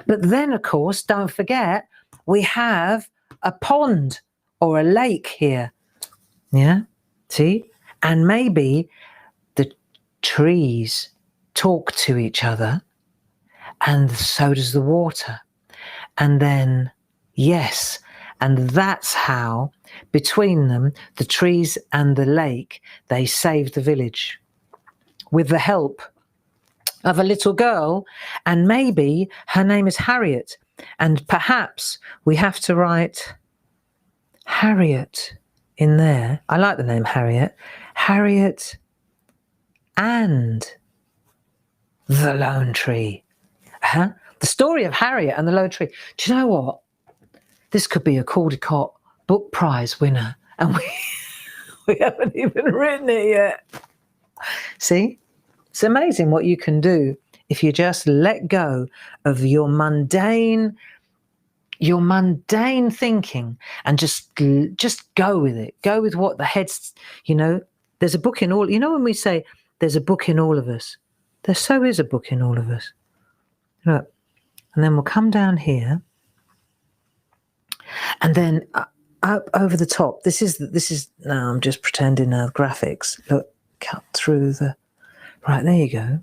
S1: But then, of course, don't forget, we have a pond or a lake here. Yeah, see? And maybe the trees talk to each other, and so does the water. And then, yes, and that's how, between them, the trees and the lake, they saved the village. With the help of a little girl, and maybe her name is Harriet, and perhaps we have to write Harriet in there. I like the name Harriet. Harriet and the Lone Tree. The story of Harriet and the Lone Tree. Do you know what? This could be a Caldecott Book Prize winner, and we haven't even written it yet. See? It's amazing what you can do if you just let go of your mundane thinking and just go with it. Go with what the head's, you know, there's a book in all, you know, when we say there's a book in all of us, there so is a book in all of us. Look, and then we'll come down here, and then up over the top. This is now I'm just pretending graphics. Look, cut through the. Right, there you go.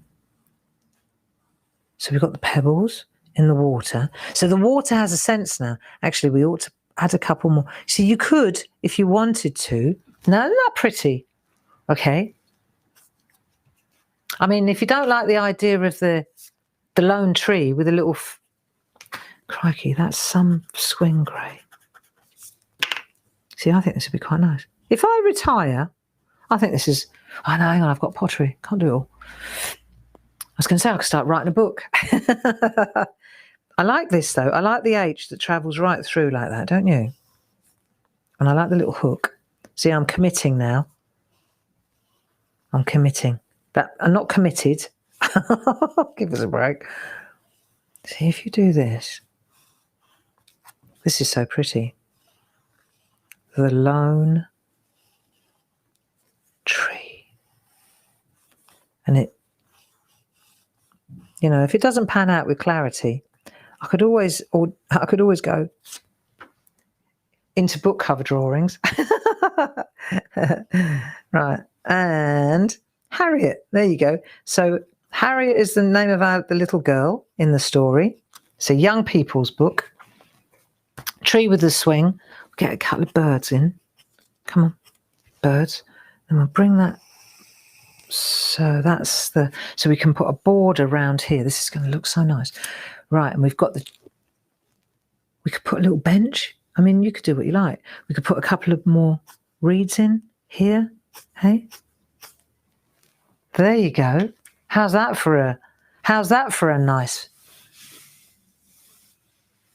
S1: So we've got the pebbles in the water. So the water has a sense now. Actually, we ought to add a couple more. So you could, if you wanted to. No, isn't that pretty? Okay. I mean, if you don't like the idea of the lone tree with a little... Crikey, that's some swing grey. See, I think this would be quite nice. If I retire, I think this is... Oh, no, hang on, I've got pottery. Can't do it all. I was going to say I could start writing a book. I like this, though. I like the H that travels right through like that, don't you? And I like the little hook. See, I'm committing now. I'm committing. I'm not committed. Give us a break. See, if you do this. This is so pretty. The Lone Tree. And it, you know, if it doesn't pan out with clarity, I could always go into book cover drawings. Right, and Harriet, there you go. So Harriet is the name of the little girl in the story. It's a young people's book. Tree with the swing. We'll get a couple of birds in. Come on, birds. And we'll bring that. So that's so we can put a border around here. This is going to look so nice. Right, and we've got we could put a little bench. I mean, you could do what you like. We could put a couple of more reeds in here. Hey? There you go. How's that for a nice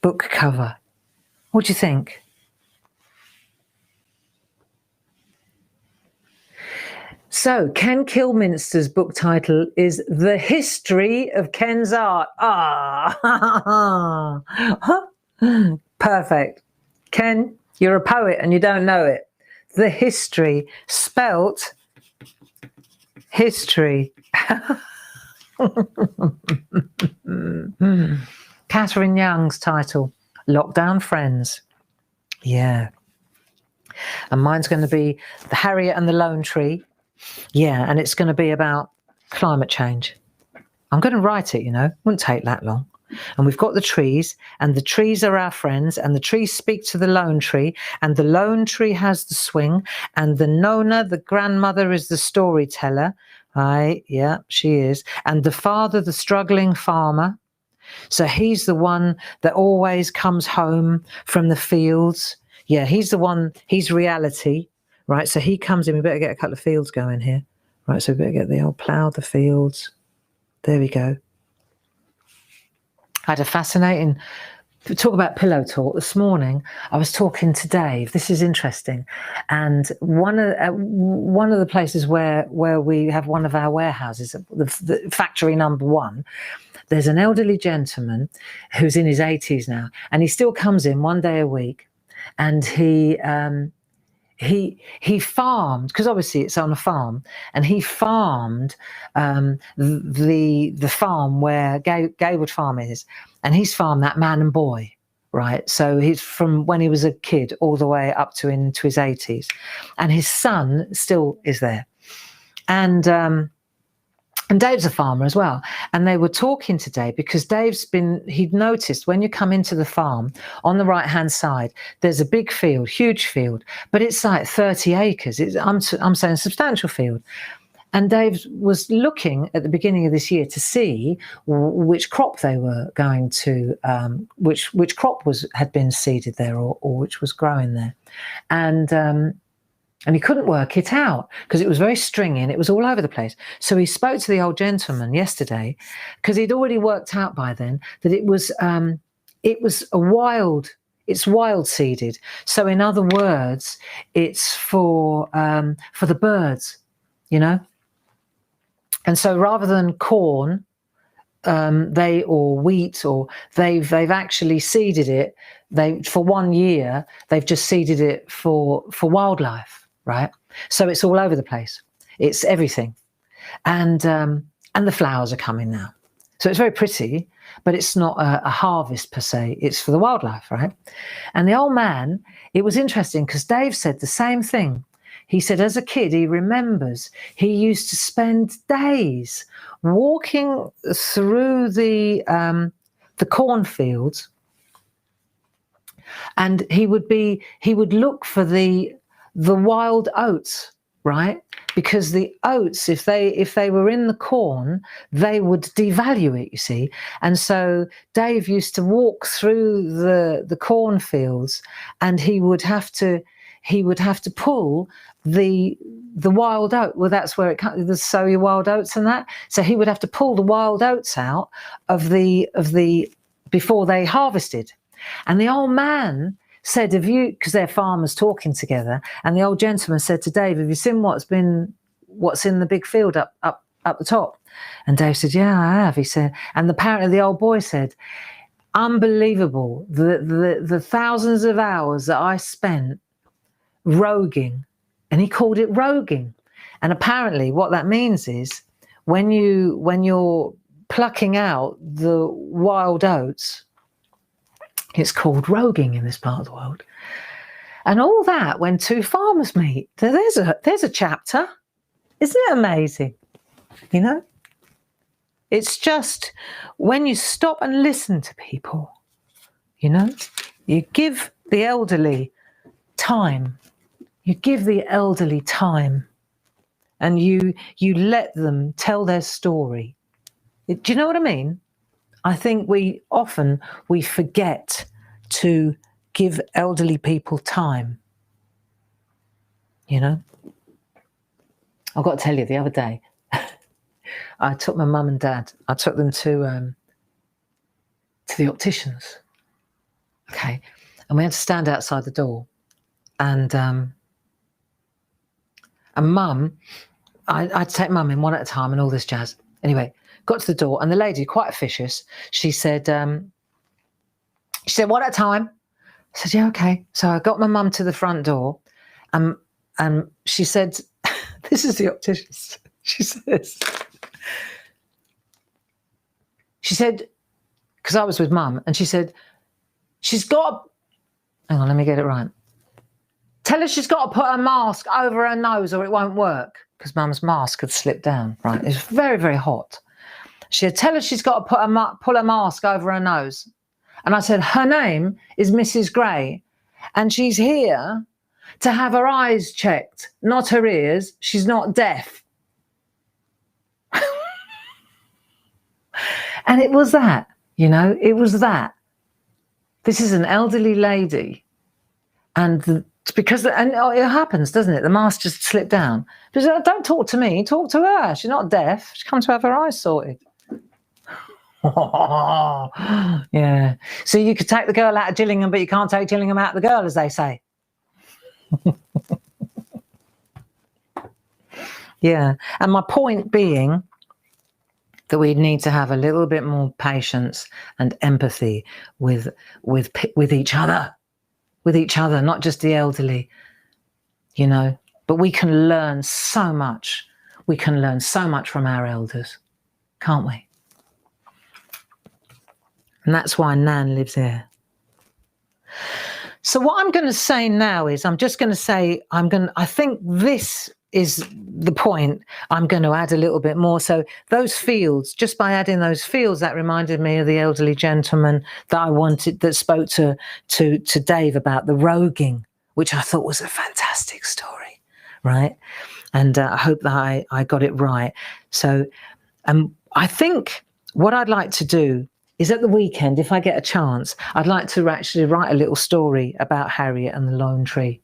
S1: book cover? What do you think? So, Ken Kilminster's book title is The History of Ken's Art. Perfect. Ken, you're a poet and you don't know it. The History, spelt history. Catherine Young's title, Lockdown Friends. Yeah. And mine's going to be The Harriet and the Lone Tree. Yeah, and it's going to be about climate change. I'm going to write it, you know. Wouldn't take that long. And we've got the trees, and the trees are our friends, and the trees speak to the lone tree, and the lone tree has the swing, and the Nona, the grandmother, is the storyteller. Right, yeah, she is. And the father, the struggling farmer. So he's the one that always comes home from the fields. Yeah, he's the one, he's reality, right? So he comes in, we better get a couple of fields going here. Right, so we better get the old plough the fields. There we go. I had a fascinating talk about pillow talk this morning. I was talking to Dave. This is interesting, and one of the places where we have one of our warehouses, the factory number 1. There's an elderly gentleman who's in his 80s now, and he still comes in one day a week, and he farmed, because obviously it's on a farm, and he farmed the farm where Gaywood Farm is, and he's farmed that man and boy, right? So he's from when he was a kid all the way up to into his 80s, and his son still is there, and Dave's a farmer as well. And they were talking today because he'd noticed when you come into the farm on the right-hand side, there's a big field, huge field, but it's like 30 acres. I'm saying a substantial field. And Dave was looking at the beginning of this year to see which crop they were going to, which crop had been seeded there or which was growing there. And he couldn't work it out because it was very stringy and it was all over the place. So he spoke to the old gentleman yesterday because he'd already worked out by then that it's wild seeded. So in other words, it's for the birds, you know. And so rather than corn, or wheat, or they've actually seeded it. For 1 year, they've just seeded it for wildlife. Right, so it's all over the place. It's everything, and the flowers are coming now. So it's very pretty, but it's not a harvest per se. It's for the wildlife, right? And the old man, it was interesting because Dave said the same thing. He said, as a kid, he remembers he used to spend days walking through the cornfields, and he would look for the wild oats, right? Because the oats, if they were in the corn, they would devalue it, you see. And so Dave used to walk through the cornfields, and he would have to pull the wild oat. Well, that's where it comes, the sow your wild oats and that. So he would have to pull the wild oats out of the before they harvested. And the old man said, because they're farmers talking together, and the old gentleman said to Dave, have you seen what's in the big field up the top? And Dave said, yeah, I have. He said, and apparently the old boy said, unbelievable, the thousands of hours that I spent roguing, and he called it roguing. And apparently what that means is when you're plucking out the wild oats, it's called roguing in this part of the world. And all that when two farmers meet. So there's a chapter. Isn't it amazing? You know? It's just when you stop and listen to people, you know, you give the elderly time. You give the elderly time, and you let them tell their story. Do you know what I mean? I think we forget to give elderly people time. You know, I've got to tell you, the other day, I took my mum and dad. I took them to the opticians. Okay, and we had to stand outside the door, and mum, I'd take mum in one at a time and all this jazz. Anyway, got to the door, and the lady, quite officious, she said, one at a time. I said, yeah, okay. So I got my mum to the front door, and she said, this is the opticians. She said, because I was with mum, and she said, hang on, let me get it right. Tell her she's got to put her mask over her nose or it won't work, because mum's mask had slipped down, right? It was very, very hot. She'd tell her she's got to pull a mask over her nose. And I said, her name is Mrs. Gray, and she's here to have her eyes checked, not her ears. She's not deaf. And it was that, you know, it was that. This is an elderly lady, and because and it happens, doesn't it? The mask just slipped down. Because don't talk to me, talk to her. She's not deaf. She comes to have her eyes sorted. Yeah. So you could take the girl out of Gillingham, but you can't take Gillingham out of the girl, as they say. Yeah. And my point being that we need to have a little bit more patience and empathy with each other, not just the elderly, you know. But we can learn so much. We can learn so much from our elders, can't we? And that's why Nan lives here. So what I'm going to say now is I'm just going to say I think this is the point. I'm going to add a little bit more. So those fields, just by adding those fields, that reminded me of the elderly gentleman that spoke to Dave about the roguing, which I thought was a fantastic story, right? And I hope that I got it right. So I think what I'd like to do is at the weekend, if I get a chance, I'd like to actually write a little story about Harriet and the lone tree.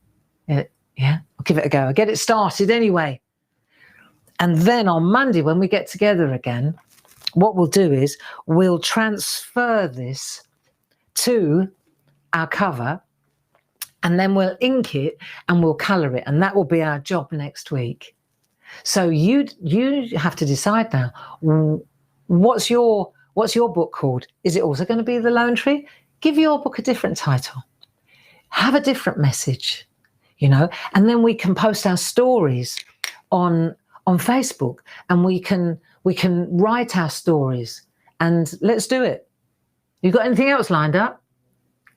S1: Yeah, I'll give it a go. I'll get it started anyway. And then on Monday, when we get together again, what we'll do is we'll transfer this to our cover, and then we'll ink it and we'll colour it. And that will be our job next week. So you have to decide now, what's your book called? Is it also going to be The Lone Tree? Give your book a different title. Have a different message, you know, and then we can post our stories on Facebook, and we can write our stories, and let's do it. You got anything else lined up?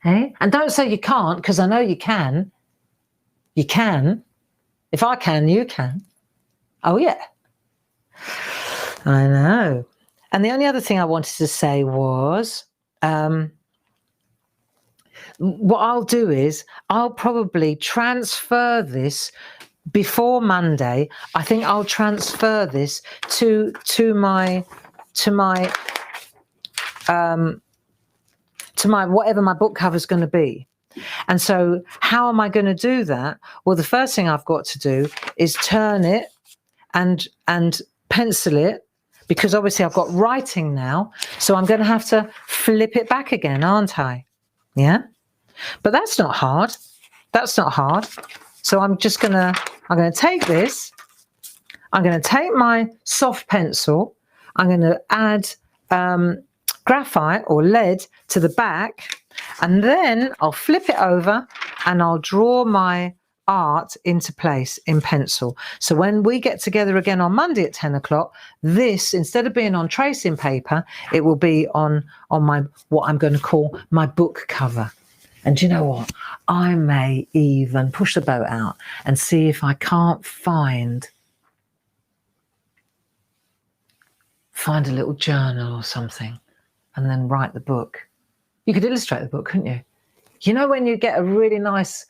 S1: Hey? And don't say you can't, because I know you can. You can. If I can, you can. Oh, yeah. I know. And the only other thing I wanted to say was, what I'll do is I'll probably transfer this before Monday. I think I'll transfer this to my whatever my book cover is going to be. And so how am I going to do that? Well, the first thing I've got to do is turn it and pencil it, because obviously I've got writing now. So I'm going to have to flip it back again, aren't I? Yeah. But that's not hard. That's not hard. So I'm going to take this. I'm going to take my soft pencil. I'm going to add graphite or lead to the back, and then I'll flip it over and I'll draw my art into place in pencil. So when we get together again on Monday at 10 o'clock, this, instead of being on tracing paper, it will be on my, what I'm going to call my book cover. And do you know what? I may even push the boat out and see if I can't find a little journal or something, and then write the book. You could illustrate the book, couldn't you? You know, when you get a really nice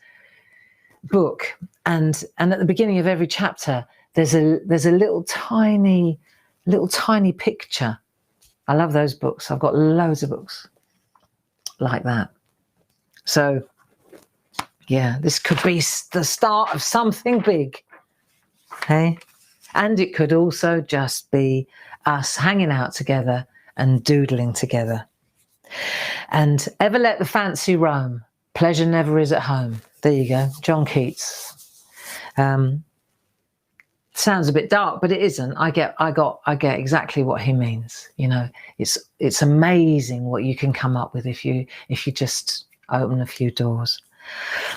S1: book, and at the beginning of every chapter there's a little tiny picture. I love those books. I've got loads of books like that. So yeah, this could be the start of something big, okay? And it could also just be us hanging out together and doodling together. And ever let the fancy roam, pleasure never is at home. There you go, John Keats. Sounds a bit dark, but it isn't. I get exactly what he means. You know, it's amazing what you can come up with if you just open a few doors.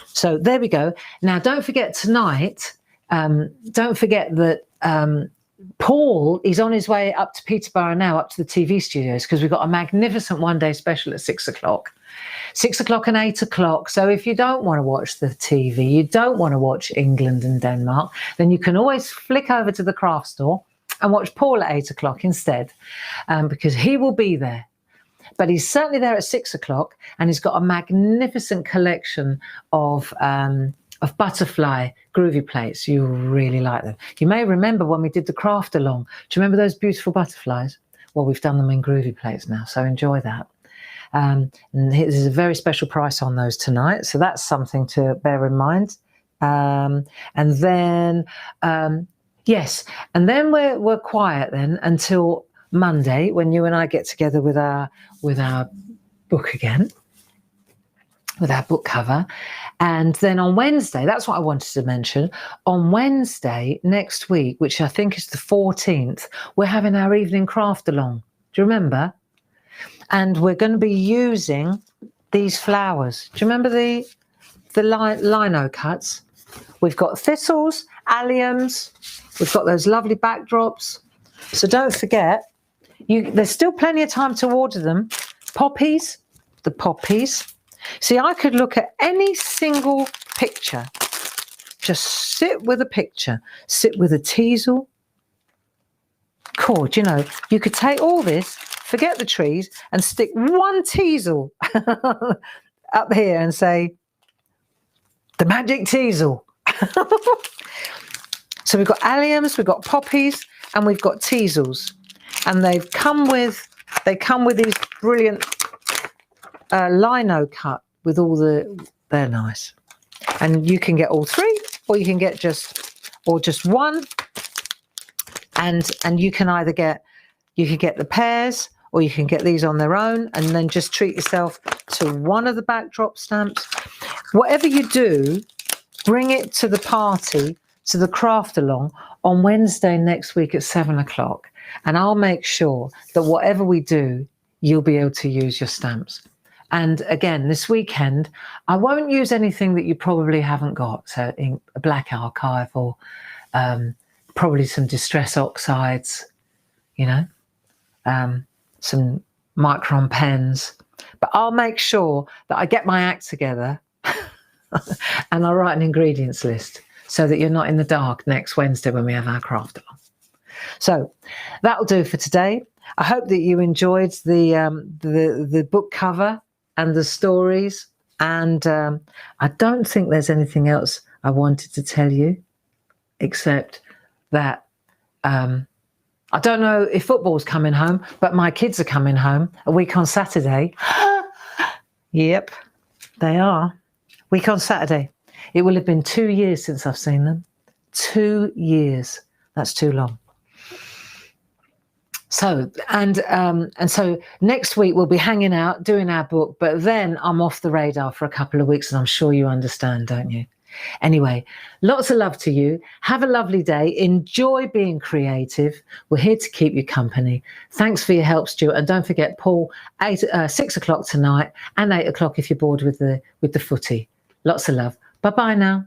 S1: So there we go. Now, don't forget tonight. Don't forget that Paul is on his way up to Peterborough now, up to the TV studios, because we've got a magnificent one-day special at 6 o'clock. 6 o'clock and 8 o'clock. So if you don't want to watch the TV, you don't want to watch England and Denmark, then you can always flick over to the craft store and watch Paul at 8 o'clock instead, because he will be there. But he's certainly there at 6 o'clock, and he's got a magnificent collection of butterfly groovy plates. You'll really like them. You may remember when we did the craft along. Do you remember those beautiful butterflies? Well, we've done them in groovy plates now, so enjoy that. And there's a very special price on those tonight, so that's something to bear in mind. And then, yes, and then we're quiet then until Monday, when you and I get together with our book again, with our book cover. And then on Wednesday, that's what I wanted to mention, on Wednesday next week, which I think is the 14th, we're having our evening craft along. Do you remember? And we're going to be using these flowers. Do you remember the lino cuts? We've got thistles, alliums, we've got those lovely backdrops. So don't forget, there's still plenty of time to order them. Poppies, the poppies. See, I could look at any single picture. Just sit with a picture. Sit with a teasel. Cord, you know, you could take all this, forget the trees, and stick one teasel up here and say, the magic teasel. So we've got alliums, we've got poppies, and we've got teasels. And they come with these brilliant lino cut with all they're nice. And you can get all three, or you can get just one. And you can either get the pairs, or you can get these on their own, and then just treat yourself to one of the backdrop stamps. Whatever you do, bring it to the party, to the craft along on Wednesday next week at 7 o'clock. And I'll make sure that whatever we do, you'll be able to use your stamps. And again, this weekend, I won't use anything that you probably haven't got. So a black archive, or probably some distress oxides, you know, some micron pens. But I'll make sure that I get my act together and I'll write an ingredients list so that you're not in the dark next Wednesday when we have our craft along. So that'll do for today. I hope that you enjoyed the book cover and the stories. And I don't think there's anything else I wanted to tell you, except that I don't know if football's coming home, but my kids are coming home a week on Saturday. Yep, they are. Week on Saturday. It will have been 2 years since I've seen them. 2 years. That's too long. So, and so next week we'll be hanging out, doing our book, but then I'm off the radar for a couple of weeks, and I'm sure you understand, don't you? Anyway, lots of love to you. Have a lovely day. Enjoy being creative. We're here to keep you company. Thanks for your help, Stuart. And don't forget, Paul, 6 o'clock tonight, and 8 o'clock if you're bored with the footy. Lots of love. Bye-bye now.